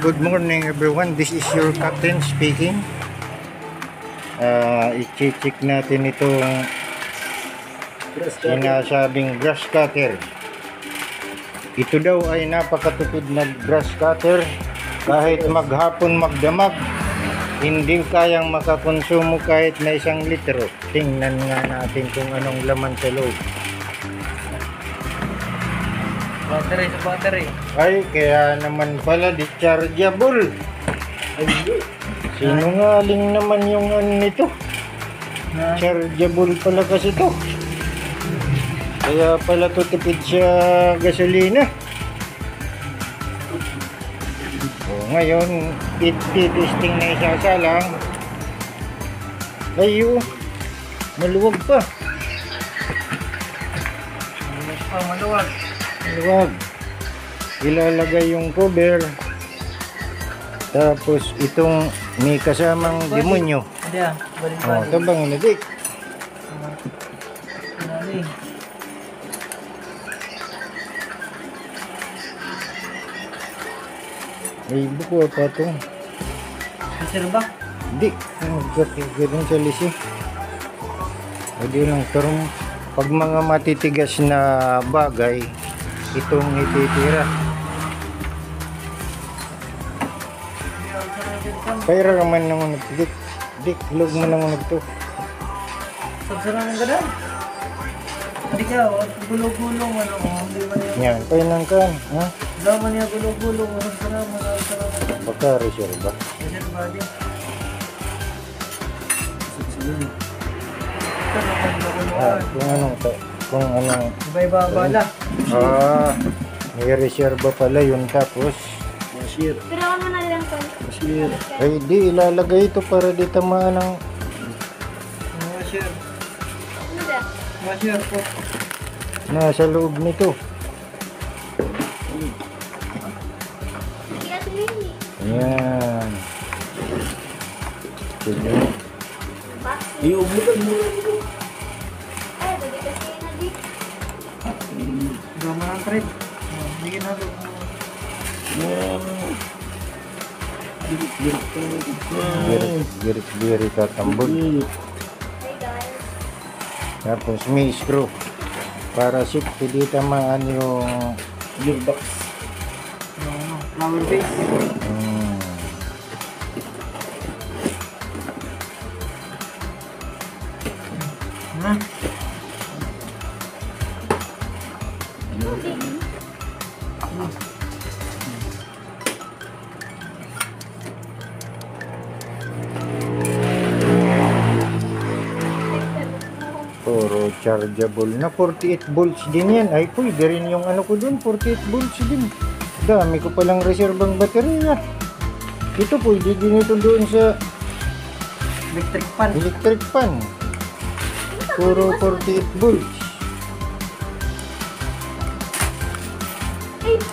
Good morning everyone, this is your captain speaking. I-check natin itong sinasabing grass cutter. Ito daw ay napakatupid na grass cutter. Kahit maghapon magdamag, hindi kayang makakonsumo kahit na 1 litro. Tingnan nga natin kung anong laman sa loob. Battery. Ay, kaya naman pala dischargeable. Sinungaling naman yung ano nito. Chargeable pala kasi to. Kaya pala to tipid sa gasolina. O, ngayon, testing na isasalang. Ayo, maluwag pa. Maluwag. Maluwag. Ilalagay yung cover. Tapos itong may kasamang demonyo. Hindi balik-balik. Ito bang inadik? Ay, buko pa ito. Sir ba? Hindi. Ganun sa lisi. Hindi lang. Pero pag mga matitigas na bagay, itong ititira. Pero naman naman nagtidik. Dik, log mo naman nagto. Sagsara ng gano'n. Hindi ka, gulong-gulong ano ko. Hindi ba niya? Yan, kaya nang kan. Ha? Daman niya gulong-gulong. Sarap. Baka reserva. Reserva ba din? Kung anong. Iba-iba bala. May reserva pala yun tapos. Masir. Pero ako na lang to. Masir. Ay di, ilalagay ito para di tamaan ng. Masir. Ano ba? Masir po. Nasa loob nito. Hindi kasi hindi. Ayan. Sige. Boxing. Iubukan mo. Ay, hindi kasi na di. Gama ng thread. Bigyan natin. Girit tatambol. Hey guys. Tapos may screw. Para safety di tamaan yung Gearbox. Flower base. puro chargeable na 48 volts din yan. Ay pwede rin yung ano ko dun, 48 volts din. Dami ko palang reserbang baterya. Ito pwede din ito doon sa electric pan. Puro 48 volts.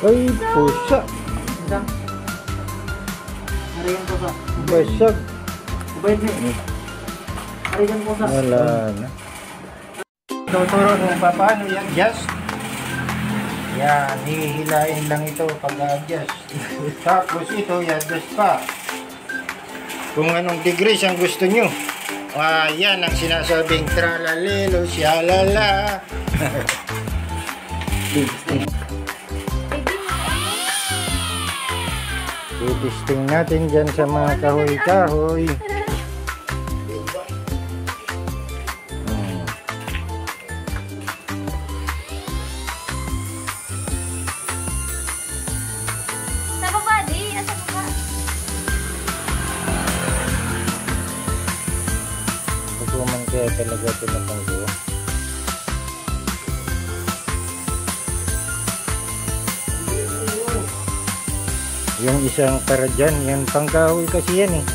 Ay pusa. Harigan po sa. Basag. Ubayad niya. Harigan po sa. Wala na. Tuturo kung paano i-adjust. Yan, hihilain lang ito pag-adjust. Tapos ito, i-adjust pa. Kung anong degrees ang gusto nyo. Yan ang sinasabing tralalelo, siyalala. Itisting natin dyan sa mga kahoy-kahoy. Pagkuman kaya talaga ito na panggawa. Yung isang para dyan, yan pangkahoy kasi yan eh.